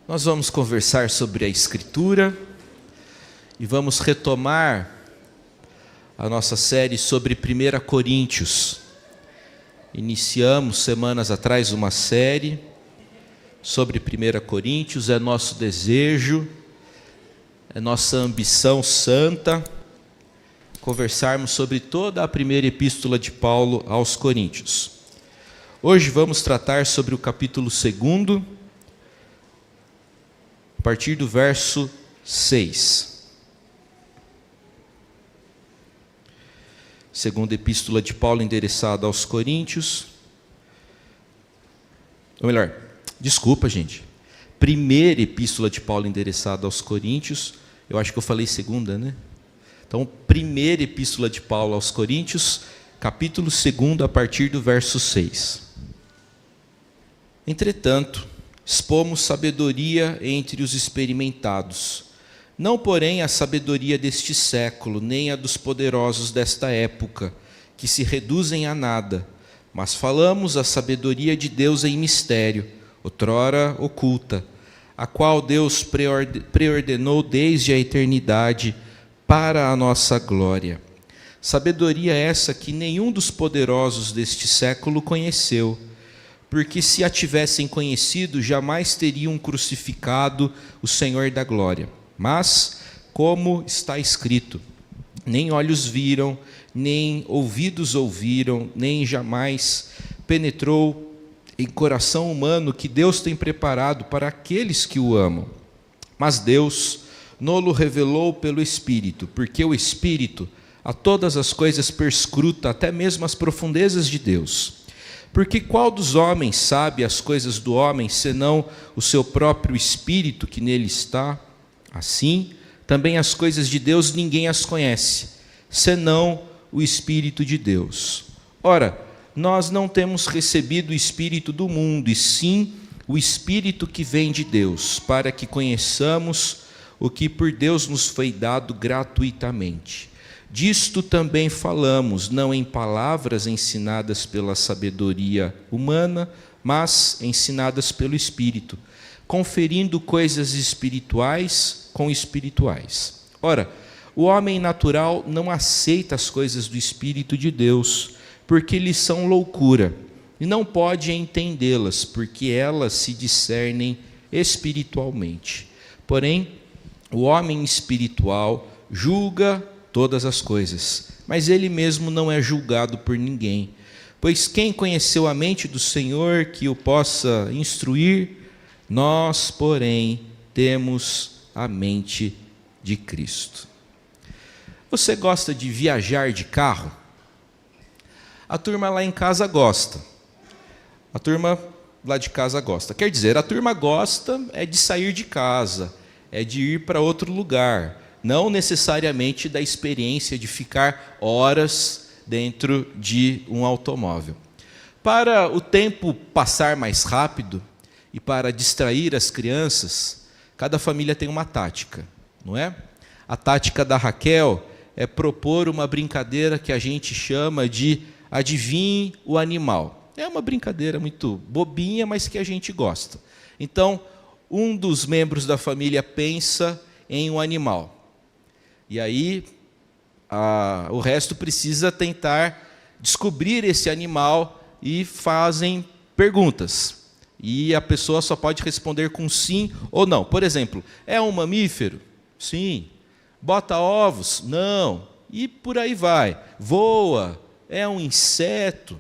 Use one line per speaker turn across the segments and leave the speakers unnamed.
Nós vamos conversar sobre a Escritura e vamos retomar a nossa série sobre 1 Coríntios. Iniciamos semanas atrás uma série sobre 1 Coríntios, é nosso desejo, é nossa ambição santa, conversarmos sobre toda a primeira epístola de Paulo aos Coríntios. Hoje vamos tratar sobre o capítulo 2, a partir do verso 6. Segunda epístola de Paulo endereçada aos Coríntios. Ou melhor, desculpa, gente. Primeira epístola de Paulo endereçada aos Coríntios. Eu acho que eu falei segunda, né? Então, primeira epístola de Paulo aos Coríntios, capítulo 2, a partir do verso 6. Entretanto, expomos sabedoria entre os experimentados, não, porém, a sabedoria deste século, nem a dos poderosos desta época, que se reduzem a nada, mas falamos a sabedoria de Deus em mistério, outrora oculta, a qual Deus preordenou desde a eternidade para a nossa glória. Sabedoria essa que nenhum dos poderosos deste século conheceu, porque se a tivessem conhecido, jamais teriam crucificado o Senhor da glória. Mas, como está escrito, nem olhos viram, nem ouvidos ouviram, nem jamais penetrou em coração humano que Deus tem preparado para aqueles que o amam. Mas Deus no-lo revelou pelo Espírito, porque o Espírito a todas as coisas perscruta, até mesmo as profundezas de Deus. Porque qual dos homens sabe as coisas do homem, senão o seu próprio espírito que nele está? Assim, também as coisas de Deus ninguém as conhece, senão o Espírito de Deus. Ora, nós não temos recebido o Espírito do mundo, e sim o Espírito que vem de Deus, para que conheçamos o que por Deus nos foi dado gratuitamente. Disto também falamos, não em palavras ensinadas pela sabedoria humana, mas ensinadas pelo Espírito, conferindo coisas espirituais com espirituais. Ora, o homem natural não aceita as coisas do Espírito de Deus, porque lhes são loucura, e não pode entendê-las, porque elas se discernem espiritualmente. Porém, o homem espiritual julga todas as coisas, mas ele mesmo não é julgado por ninguém. Pois quem conheceu a mente do Senhor que o possa instruir? Nós, porém, temos a mente de Cristo. Você gosta de viajar de carro? A turma lá em casa gosta. A turma lá de casa gosta. Quer dizer, a turma gosta é de sair de casa, é de ir para outro lugar, não necessariamente da experiência de ficar horas dentro de um automóvel. Para o tempo passar mais rápido e para distrair as crianças, cada família tem uma tática, não é? A tática da Raquel é propor uma brincadeira que a gente chama de adivinhe o animal. É uma brincadeira muito bobinha, mas que a gente gosta. Então, um dos membros da família pensa em um animal. E aí, o resto precisa tentar descobrir esse animal e fazem perguntas. E a pessoa só pode responder com sim ou não. Por exemplo, é um mamífero? Sim. Bota ovos? Não. E por aí vai. Voa? É um inseto?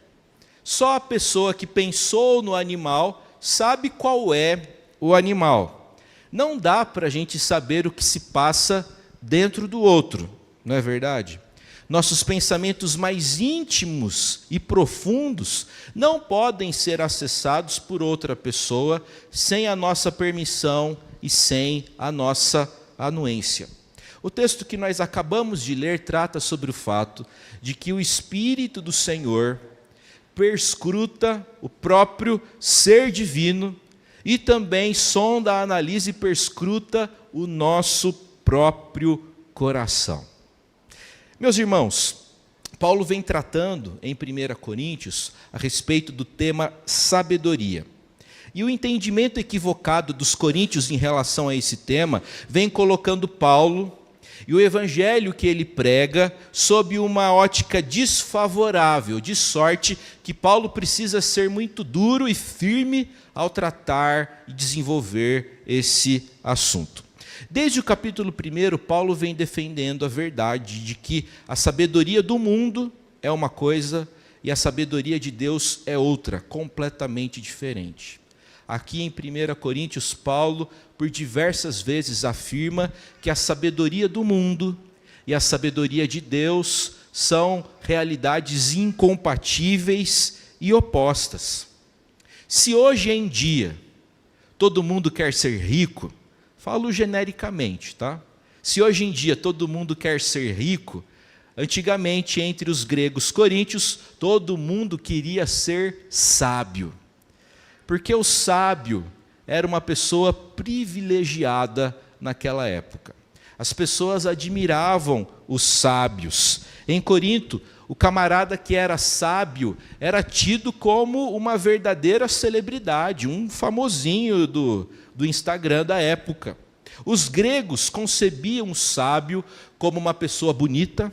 Só a pessoa que pensou no animal sabe qual é o animal. Não dá para a gente saber o que se passa dentro do outro, não é verdade? Nossos pensamentos mais íntimos e profundos não podem ser acessados por outra pessoa sem a nossa permissão e sem a nossa anuência. O texto que nós acabamos de ler trata sobre o fato de que o Espírito do Senhor perscruta o próprio ser divino e também sonda, analisa e perscruta o nosso próprio coração. Meus irmãos, Paulo vem tratando em 1 Coríntios a respeito do tema sabedoria. E o entendimento equivocado dos coríntios em relação a esse tema vem colocando Paulo e o evangelho que ele prega sob uma ótica desfavorável, de sorte que Paulo precisa ser muito duro e firme ao tratar e desenvolver esse assunto. Desde o capítulo 1, Paulo vem defendendo a verdade de que a sabedoria do mundo é uma coisa e a sabedoria de Deus é outra, completamente diferente. Aqui em 1 Coríntios, Paulo, por diversas vezes, afirma que a sabedoria do mundo e a sabedoria de Deus são realidades incompatíveis e opostas. Se hoje em dia todo mundo quer ser rico, falo genericamente, tá? Se hoje em dia todo mundo quer ser rico, antigamente entre os gregos coríntios, todo mundo queria ser sábio. Porque o sábio era uma pessoa privilegiada naquela época. As pessoas admiravam os sábios. Em Corinto, o camarada que era sábio era tido como uma verdadeira celebridade, um famosinho do Instagram da época. Os gregos concebiam o sábio como uma pessoa bonita,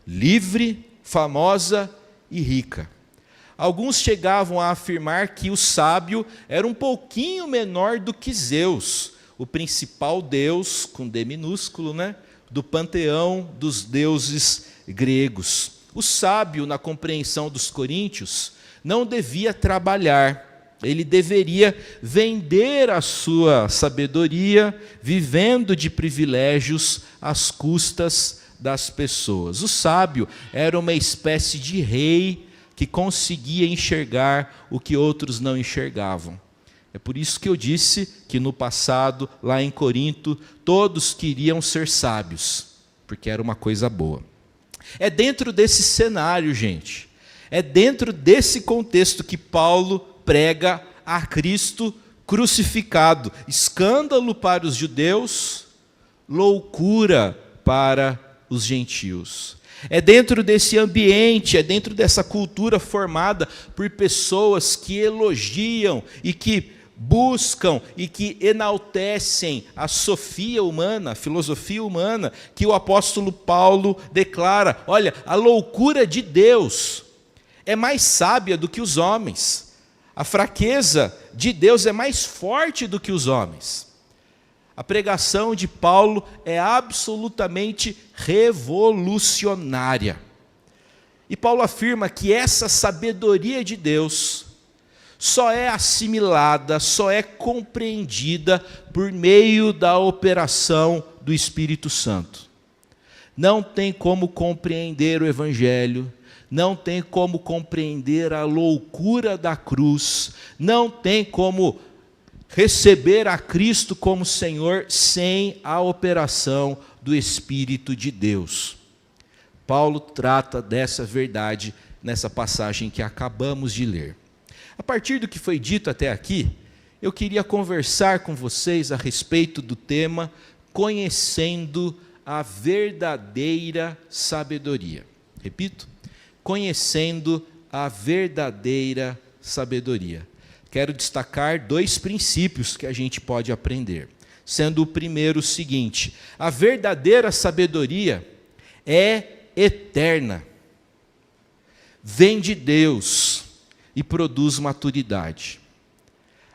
livre, famosa e rica. Alguns chegavam a afirmar que o sábio era um pouquinho menor do que Zeus, o principal deus, com D minúsculo, do panteão dos deuses gregos. O sábio, na compreensão dos coríntios, não devia trabalhar, ele deveria vender a sua sabedoria, vivendo de privilégios às custas das pessoas. O sábio era uma espécie de rei que conseguia enxergar o que outros não enxergavam. É por isso que eu disse que no passado, lá em Corinto, todos queriam ser sábios, porque era uma coisa boa. É dentro desse cenário, gente, é dentro desse contexto que Paulo prega a Cristo crucificado. Escândalo para os judeus, loucura para os gentios. É dentro desse ambiente, é dentro dessa cultura formada por pessoas que elogiam e que buscam e que enaltecem a sofia humana, a filosofia humana, que o apóstolo Paulo declara: olha, a loucura de Deus é mais sábia do que os homens, a fraqueza de Deus é mais forte do que os homens. A pregação de Paulo é absolutamente revolucionária. E Paulo afirma que essa sabedoria de Deus só é assimilada, só é compreendida por meio da operação do Espírito Santo. Não tem como compreender o Evangelho, não tem como compreender a loucura da cruz, não tem como receber a Cristo como Senhor sem a operação do Espírito de Deus. Paulo trata dessa verdade nessa passagem que acabamos de ler. A partir do que foi dito até aqui, eu queria conversar com vocês a respeito do tema conhecendo a verdadeira sabedoria. Repito, conhecendo a verdadeira sabedoria. Quero destacar 2 princípios que a gente pode aprender, sendo o primeiro o seguinte: a verdadeira sabedoria é eterna, vem de Deus e produz maturidade.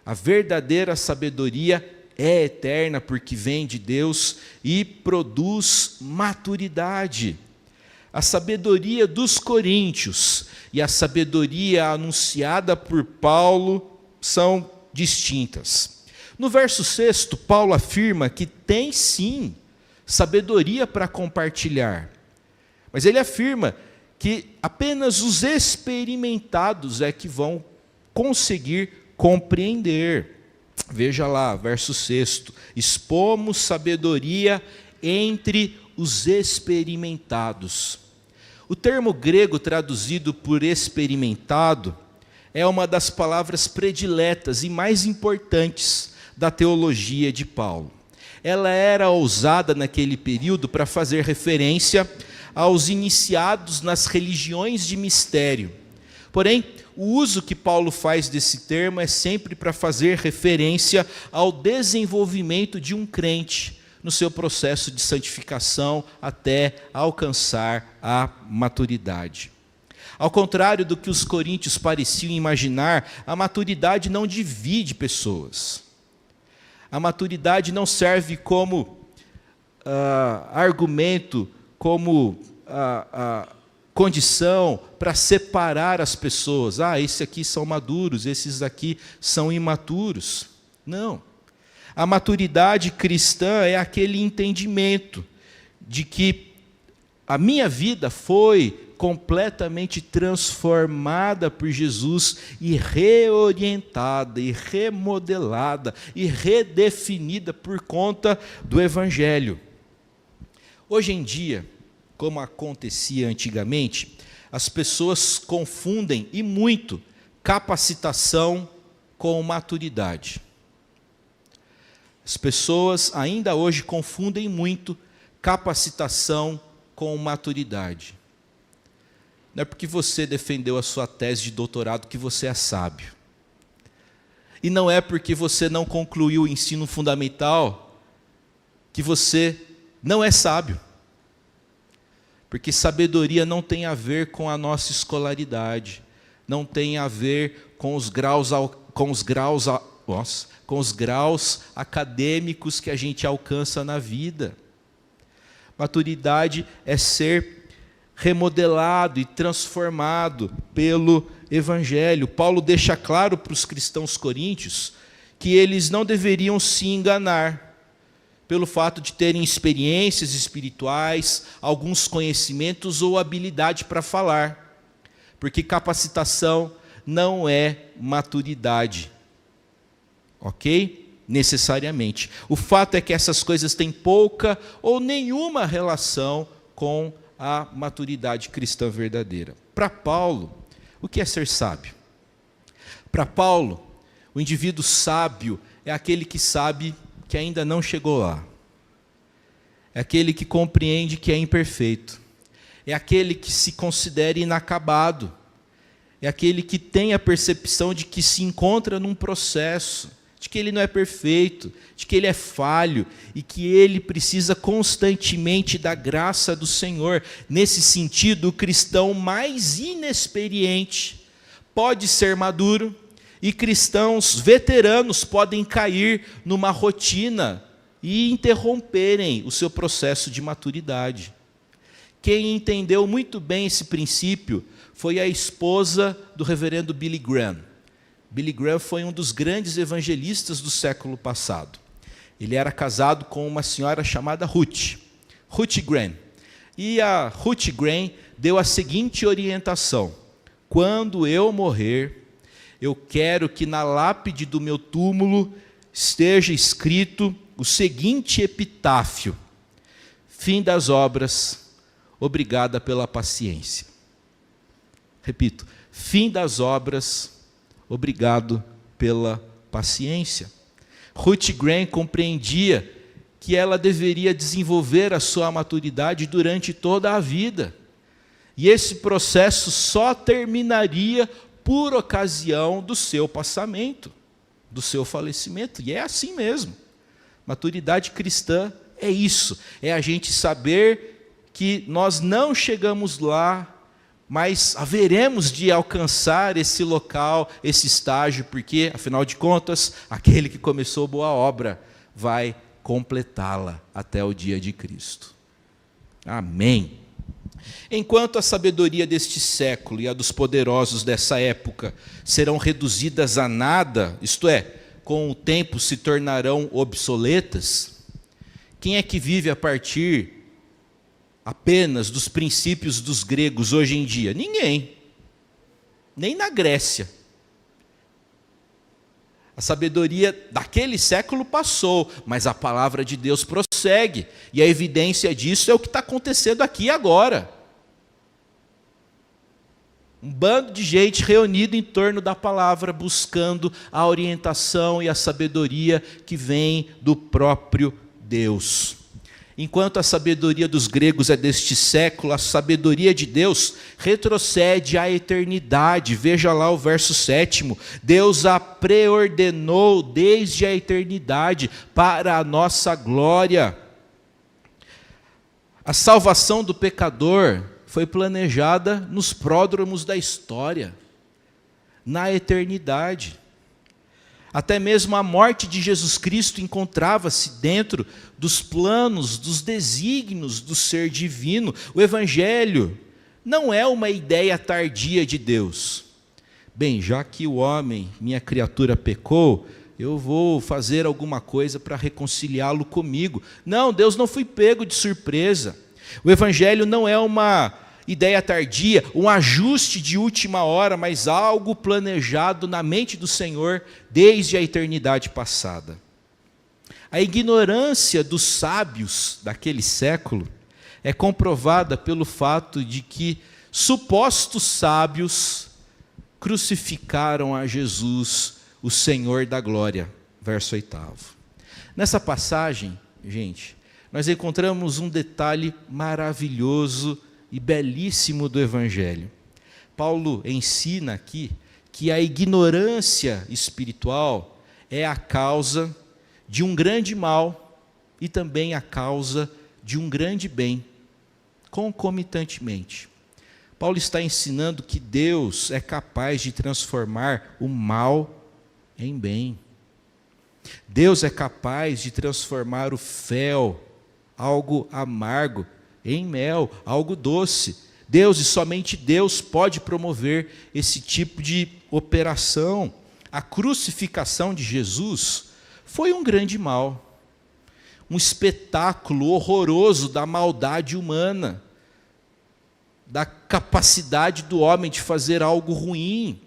A verdadeira sabedoria é eterna porque vem de Deus e produz maturidade. A sabedoria dos coríntios e a sabedoria anunciada por Paulo são distintas. No verso 6, Paulo afirma que tem sim sabedoria para compartilhar, mas ele afirma que apenas os experimentados é que vão conseguir compreender. Veja lá, verso 6, expomos sabedoria entre os experimentados. O termo grego traduzido por experimentado é uma das palavras prediletas e mais importantes da teologia de Paulo. Ela era usada naquele período para fazer referência aos iniciados nas religiões de mistério. Porém, o uso que Paulo faz desse termo é sempre para fazer referência ao desenvolvimento de um crente no seu processo de santificação até alcançar a maturidade. Ao contrário do que os coríntios pareciam imaginar, a maturidade não divide pessoas. A maturidade não serve como argumento, como condição para separar as pessoas. Esses aqui são maduros, esses aqui são imaturos. Não. A maturidade cristã é aquele entendimento de que a minha vida foi completamente transformada por Jesus e reorientada, e remodelada, e redefinida por conta do Evangelho. Hoje em dia, como acontecia antigamente, as pessoas confundem, e muito, capacitação com maturidade. As pessoas ainda hoje confundem muito capacitação com maturidade. Não é porque você defendeu a sua tese de doutorado que você é sábio. E não é porque você não concluiu o ensino fundamental que você não é sábio. Porque sabedoria não tem a ver com a nossa escolaridade, não tem a ver com os graus acadêmicos que a gente alcança na vida. Maturidade é ser remodelado e transformado pelo Evangelho. Paulo deixa claro para os cristãos coríntios que eles não deveriam se enganar pelo fato de terem experiências espirituais, alguns conhecimentos ou habilidade para falar, porque capacitação não é maturidade, ok? Necessariamente. O fato é que essas coisas têm pouca ou nenhuma relação com a maturidade cristã verdadeira. Para Paulo, o que é ser sábio? Para Paulo, o indivíduo sábio é aquele que sabe que ainda não chegou lá. É aquele que compreende que é imperfeito. É aquele que se considera inacabado. É aquele que tem a percepção de que se encontra num processo, de que ele não é perfeito, de que ele é falho e que ele precisa constantemente da graça do Senhor. Nesse sentido, o cristão mais inexperiente pode ser maduro e cristãos veteranos podem cair numa rotina e interromperem o seu processo de maturidade. Quem entendeu muito bem esse princípio foi a esposa do reverendo Billy Graham. Billy Graham foi um dos grandes evangelistas do século passado. Ele era casado com uma senhora chamada Ruth Graham. E a Ruth Graham deu a seguinte orientação: quando eu morrer, eu quero que na lápide do meu túmulo esteja escrito o seguinte epitáfio: fim das obras, obrigada pela paciência. Repito, fim das obras, obrigado pela paciência. Ruth Graham compreendia que ela deveria desenvolver a sua maturidade durante toda a vida. E esse processo só terminaria por ocasião do seu passamento, do seu falecimento. E é assim mesmo. Maturidade cristã é isso. É a gente saber que nós não chegamos lá, mas haveremos de alcançar esse local, esse estágio, porque, afinal de contas, aquele que começou boa obra vai completá-la até o dia de Cristo. Amém. Enquanto a sabedoria deste século e a dos poderosos dessa época serão reduzidas a nada, isto é, com o tempo se tornarão obsoletas, quem é que vive a partir apenas dos princípios dos gregos hoje em dia? Ninguém. Nem na Grécia. A sabedoria daquele século passou, mas a palavra de Deus prossegue. E a evidência disso é o que está acontecendo aqui e agora. Um bando de gente reunido em torno da palavra, buscando a orientação e a sabedoria que vem do próprio Deus. Enquanto a sabedoria dos gregos é deste século, a sabedoria de Deus retrocede à eternidade. Veja lá o verso 7. Deus a preordenou desde a eternidade para a nossa glória. A salvação do pecador foi planejada nos pródromos da história, na eternidade. Até mesmo a morte de Jesus Cristo encontrava-se dentro dos planos, dos desígnios do ser divino. O Evangelho não é uma ideia tardia de Deus. Bem, já que o homem, minha criatura, pecou, eu vou fazer alguma coisa para reconciliá-lo comigo. Não, Deus não foi pego de surpresa. O Evangelho não é uma ideia tardia, um ajuste de última hora, mas algo planejado na mente do Senhor desde a eternidade passada. A ignorância dos sábios daquele século é comprovada pelo fato de que supostos sábios crucificaram a Jesus, o Senhor da glória. Verso 8. Nessa passagem, gente, nós encontramos um detalhe maravilhoso e belíssimo do Evangelho. Paulo ensina aqui que a ignorância espiritual é a causa de um grande mal e também a causa de um grande bem, concomitantemente. Paulo está ensinando que Deus é capaz de transformar o mal em bem. Deus é capaz de transformar o fel, algo amargo, em mel, algo doce. Deus e somente Deus pode promover esse tipo de operação. A crucificação de Jesus foi um grande mal, um espetáculo horroroso da maldade humana, da capacidade do homem de fazer algo ruim.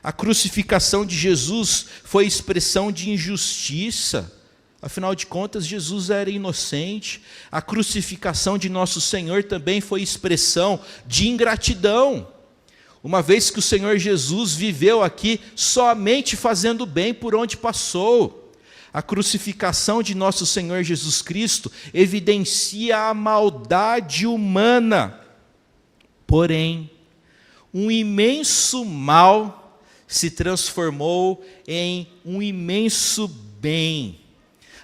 A crucificação de Jesus foi expressão de injustiça. Afinal de contas, Jesus era inocente. A crucificação de nosso Senhor também foi expressão de ingratidão, uma vez que o Senhor Jesus viveu aqui somente fazendo bem por onde passou. A crucificação de nosso Senhor Jesus Cristo evidencia a maldade humana. Porém, um imenso mal se transformou em um imenso bem.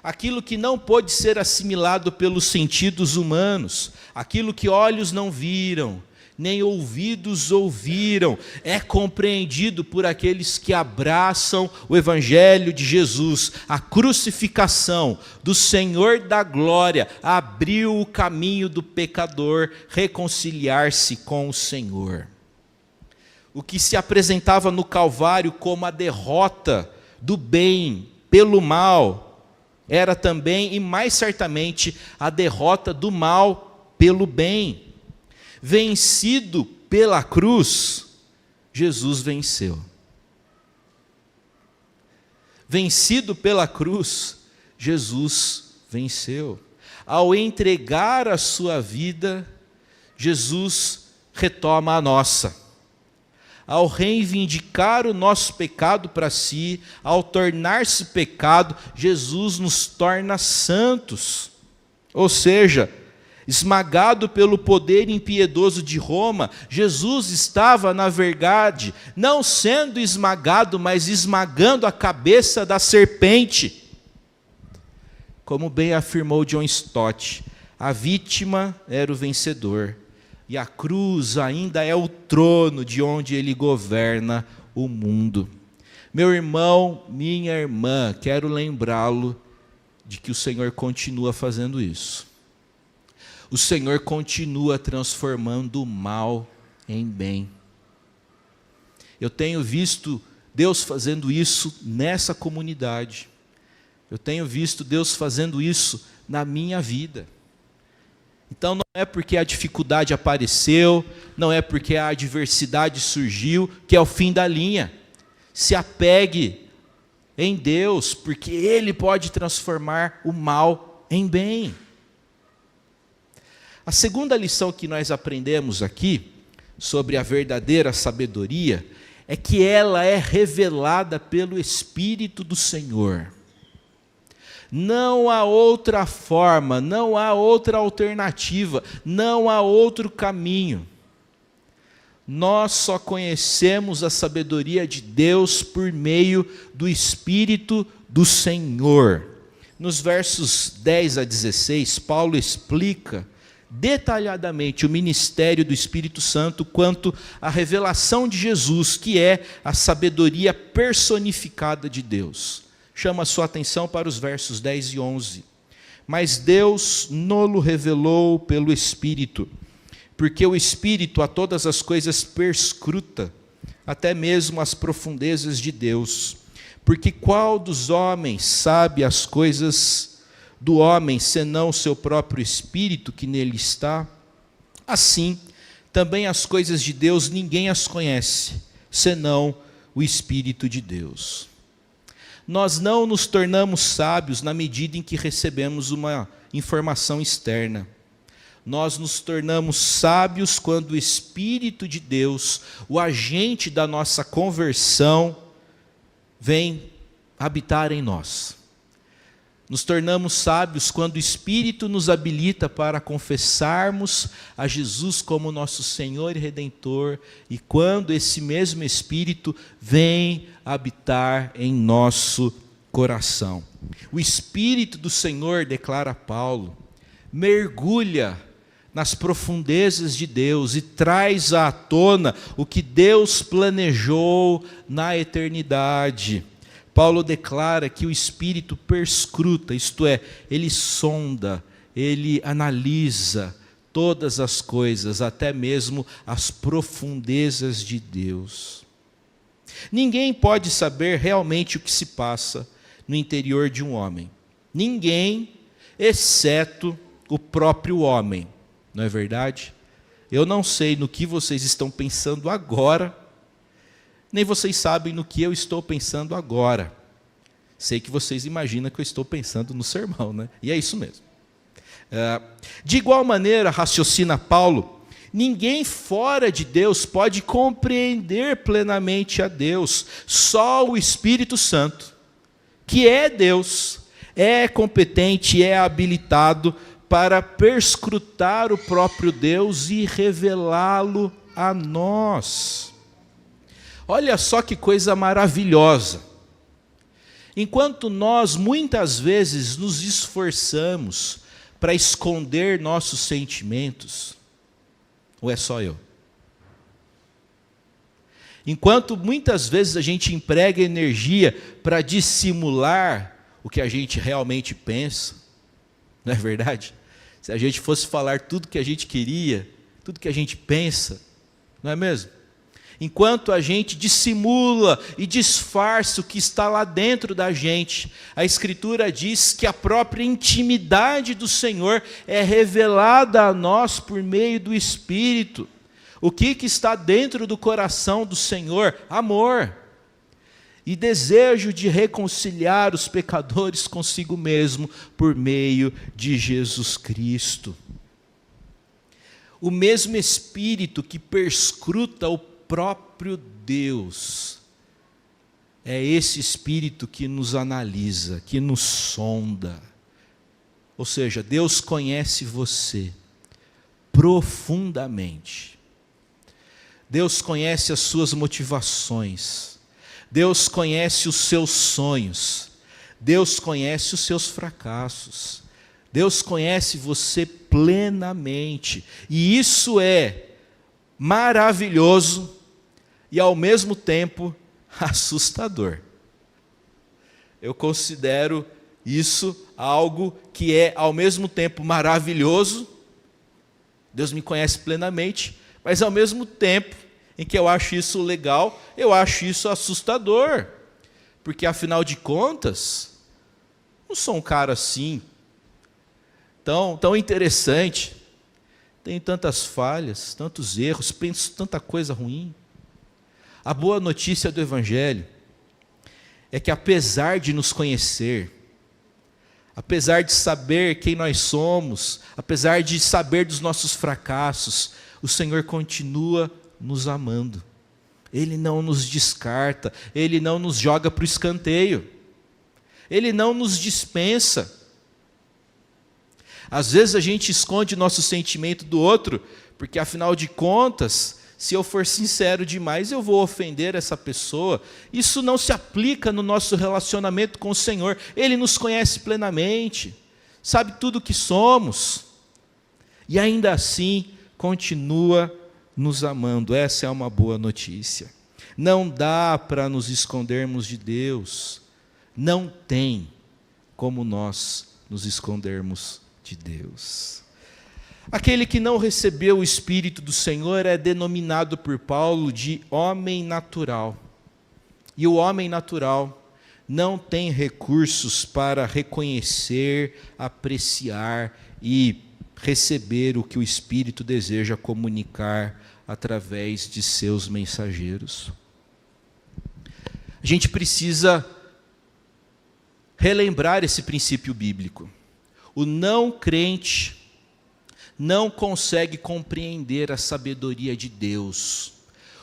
Aquilo que não pôde ser assimilado pelos sentidos humanos, aquilo que olhos não viram, nem ouvidos ouviram, é compreendido por aqueles que abraçam o Evangelho de Jesus. A crucificação do Senhor da glória abriu o caminho do pecador reconciliar-se com o Senhor. O que se apresentava no Calvário como a derrota do bem pelo mal, era também, e mais certamente, a derrota do mal pelo bem. Vencido pela cruz, Jesus venceu. Vencido pela cruz, Jesus venceu. Ao entregar a sua vida, Jesus retoma a nossa. Ao reivindicar o nosso pecado para si, ao tornar-se pecado, Jesus nos torna santos. Ou seja, esmagado pelo poder impiedoso de Roma, Jesus estava, na verdade, não sendo esmagado, mas esmagando a cabeça da serpente. Como bem afirmou John Stott, a vítima era o vencedor. E a cruz ainda é o trono de onde ele governa o mundo. Meu irmão, minha irmã, quero lembrá-lo de que o Senhor continua fazendo isso. O Senhor continua transformando o mal em bem. Eu tenho visto Deus fazendo isso nessa comunidade. Eu tenho visto Deus fazendo isso na minha vida. Então não é porque a dificuldade apareceu, não é porque a adversidade surgiu, que é o fim da linha. Se apegue em Deus, porque Ele pode transformar o mal em bem. A segunda lição que nós aprendemos aqui, sobre a verdadeira sabedoria, é que ela é revelada pelo Espírito do Senhor. Não há outra forma, não há outra alternativa, não há outro caminho. Nós só conhecemos a sabedoria de Deus por meio do Espírito do Senhor. Nos versos 10 a 16, Paulo explica detalhadamente o ministério do Espírito Santo quanto à revelação de Jesus, que é a sabedoria personificada de Deus. Chama a sua atenção para os versos 10 e 11. Mas Deus no-lo revelou pelo Espírito, porque o Espírito a todas as coisas perscruta, até mesmo as profundezas de Deus. Porque qual dos homens sabe as coisas do homem, senão o seu próprio Espírito que nele está? Assim, também as coisas de Deus ninguém as conhece, senão o Espírito de Deus. Nós não nos tornamos sábios na medida em que recebemos uma informação externa. Nós nos tornamos sábios quando o Espírito de Deus, o agente da nossa conversão, vem habitar em nós. Nos tornamos sábios quando o Espírito nos habilita para confessarmos a Jesus como nosso Senhor e Redentor, e quando esse mesmo Espírito vem habitar em nosso coração. O Espírito do Senhor, declara Paulo, mergulha nas profundezas de Deus e traz à tona o que Deus planejou na eternidade. Paulo declara que o Espírito perscruta, isto é, ele sonda, ele analisa todas as coisas, até mesmo as profundezas de Deus. Ninguém pode saber realmente o que se passa no interior de um homem. Ninguém, exceto o próprio homem. Não é verdade? Eu não sei no que vocês estão pensando agora, nem vocês sabem no que eu estou pensando agora. Sei que vocês imaginam que eu estou pensando no sermão, né? E é isso mesmo. De igual maneira, raciocina Paulo, ninguém fora de Deus pode compreender plenamente a Deus. Só o Espírito Santo, que é Deus, é competente, é habilitado para perscrutar o próprio Deus e revelá-lo a nós. Olha só que coisa maravilhosa. Enquanto nós muitas vezes nos esforçamos para esconder nossos sentimentos, ou é só eu? Enquanto muitas vezes a gente emprega energia para dissimular o que a gente realmente pensa, não é verdade? Se a gente fosse falar tudo que a gente queria, tudo que a gente pensa, não é mesmo? Enquanto a gente dissimula e disfarça o que está lá dentro da gente, a Escritura diz que a própria intimidade do Senhor é revelada a nós por meio do Espírito. O que está dentro do coração do Senhor? Amor e desejo de reconciliar os pecadores consigo mesmo por meio de Jesus Cristo. O mesmo Espírito que perscruta o próprio Deus, é esse Espírito que nos analisa, que nos sonda. Ou seja, Deus conhece você profundamente. Deus conhece as suas motivações. Deus conhece os seus sonhos. Deus conhece os seus fracassos. Deus conhece você plenamente. E isso é maravilhoso e ao mesmo tempo assustador. Eu considero isso algo que é ao mesmo tempo maravilhoso. Deus me conhece plenamente, mas ao mesmo tempo em que eu acho isso legal, eu acho isso assustador. Porque afinal de contas, não sou um cara assim, tão interessante, tenho tantas falhas, tantos erros, penso tanta coisa ruim. A boa notícia do Evangelho é que apesar de nos conhecer, apesar de saber quem nós somos, apesar de saber dos nossos fracassos, o Senhor continua nos amando. Ele não nos descarta, Ele não nos joga para o escanteio. Ele não nos dispensa. Às vezes a gente esconde nosso sentimento do outro, porque afinal de contas, se eu for sincero demais, eu vou ofender essa pessoa. Isso não se aplica no nosso relacionamento com o Senhor. Ele nos conhece plenamente, sabe tudo o que somos, e ainda assim continua nos amando. Essa é uma boa notícia. Não dá para nos escondermos de Deus. Não tem como nós nos escondermos de Deus. Aquele que não recebeu o Espírito do Senhor é denominado por Paulo de homem natural. E o homem natural não tem recursos para reconhecer, apreciar e receber o que o Espírito deseja comunicar através de seus mensageiros. A gente precisa relembrar esse princípio bíblico. O não crente não consegue compreender a sabedoria de Deus.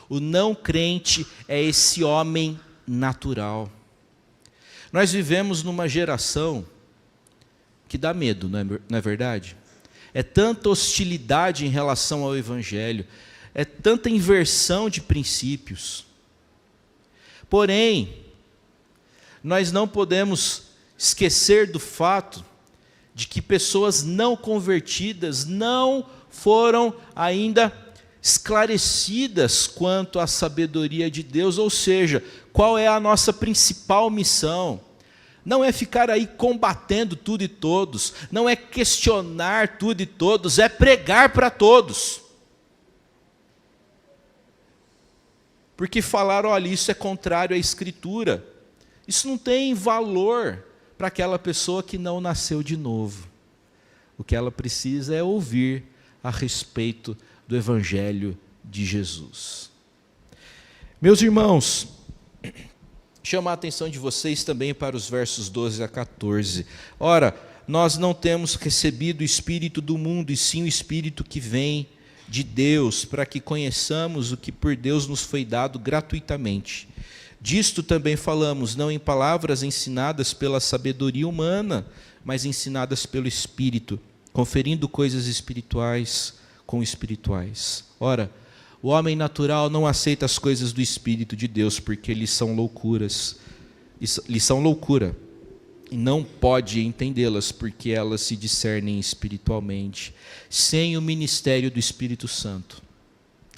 O não crente é esse homem natural. Nós vivemos numa geração que dá medo, não é verdade? É tanta hostilidade em relação ao Evangelho, é tanta inversão de princípios. Porém, nós não podemos esquecer do fato de que pessoas não convertidas não foram ainda esclarecidas quanto à sabedoria de Deus, ou seja, qual é a nossa principal missão? Não é ficar aí combatendo tudo e todos, não é questionar tudo e todos, é pregar para todos. Porque falar, olha, isso é contrário à Escritura, isso não tem valor para aquela pessoa que não nasceu de novo. O que ela precisa é ouvir a respeito do Evangelho de Jesus. Meus irmãos, chamo a atenção de vocês também para os versos 12 a 14. Ora, nós não temos recebido o Espírito do mundo, e sim o Espírito que vem de Deus, para que conheçamos o que por Deus nos foi dado gratuitamente. Disto também falamos, não em palavras ensinadas pela sabedoria humana, mas ensinadas pelo Espírito, conferindo coisas espirituais com espirituais. Ora, o homem natural não aceita as coisas do Espírito de Deus, porque lhes são loucuras, lhes são loucura, e não pode entendê-las, porque elas se discernem espiritualmente. Sem o ministério do Espírito Santo,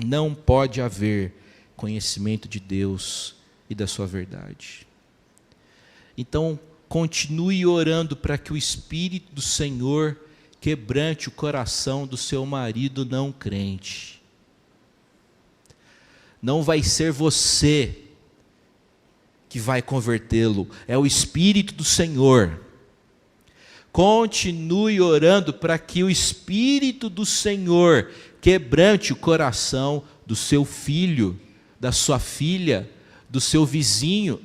não pode haver conhecimento de Deus e da sua verdade. Então, continue orando para que o Espírito do Senhor quebrante o coração do seu marido não crente. Não vai ser você que vai convertê-lo, é o Espírito do Senhor. Continue orando para que o Espírito do Senhor quebrante o coração do seu filho, da sua filha, do seu vizinho.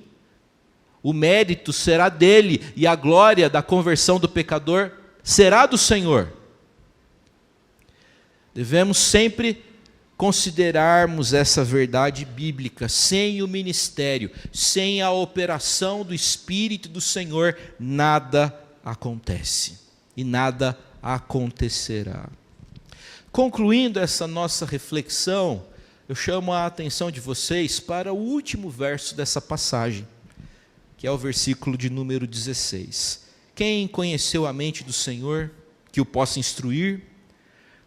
O mérito será dele e a glória da conversão do pecador será do Senhor. Devemos sempre considerarmos essa verdade bíblica. Sem o ministério, sem a operação do Espírito do Senhor, nada acontece e nada acontecerá. Concluindo essa nossa reflexão, eu chamo a atenção de vocês para o último verso dessa passagem, que é o versículo de número 16. Quem conheceu a mente do Senhor, que o possa instruir?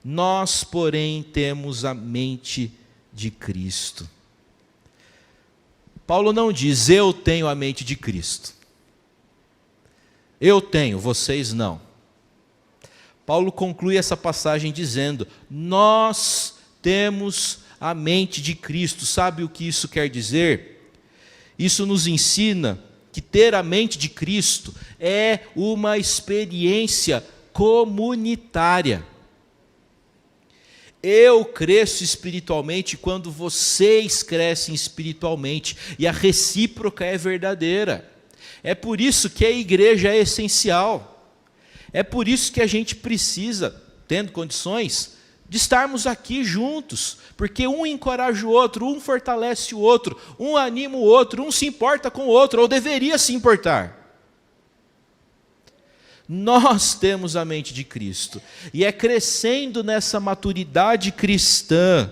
Nós, porém, temos a mente de Cristo. Paulo não diz, eu tenho a mente de Cristo. Eu tenho, vocês não. Paulo conclui essa passagem dizendo, nós temos a mente de Cristo. Sabe o que isso quer dizer? Isso nos ensina que ter a mente de Cristo é uma experiência comunitária. Eu cresço espiritualmente quando vocês crescem espiritualmente, e a recíproca é verdadeira. É por isso que a igreja é essencial. É por isso que a gente precisa, tendo condições, de estarmos aqui juntos, porque um encoraja o outro, um fortalece o outro, um anima o outro, um se importa com o outro, ou deveria se importar. Nós temos a mente de Cristo. E é crescendo nessa maturidade cristã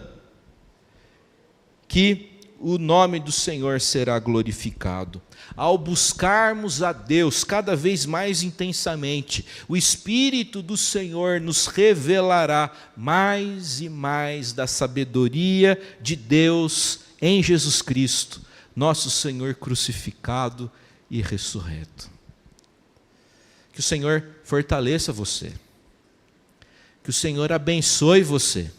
que o nome do Senhor será glorificado. Ao buscarmos a Deus cada vez mais intensamente, o Espírito do Senhor nos revelará mais e mais da sabedoria de Deus em Jesus Cristo, nosso Senhor crucificado e ressurreto. Que o Senhor fortaleça você. Que o Senhor abençoe você.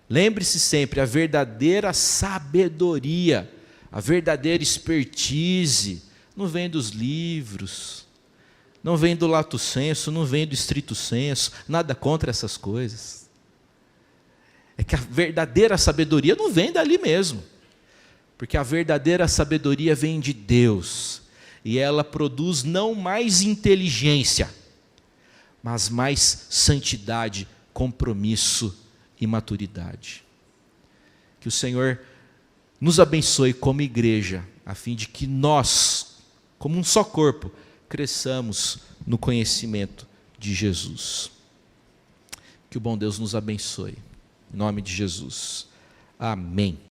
Lembre-se sempre, a verdadeira sabedoria, a verdadeira expertise, não vem dos livros, não vem do lato sensu, não vem do estrito sensu, nada contra essas coisas. É que a verdadeira sabedoria não vem dali mesmo, porque a verdadeira sabedoria vem de Deus, e ela produz não mais inteligência, mas mais santidade, compromisso e maturidade. Que o Senhor nos abençoe como igreja, a fim de que nós, como um só corpo, cresçamos no conhecimento de Jesus. Que o bom Deus nos abençoe. Em nome de Jesus. Amém.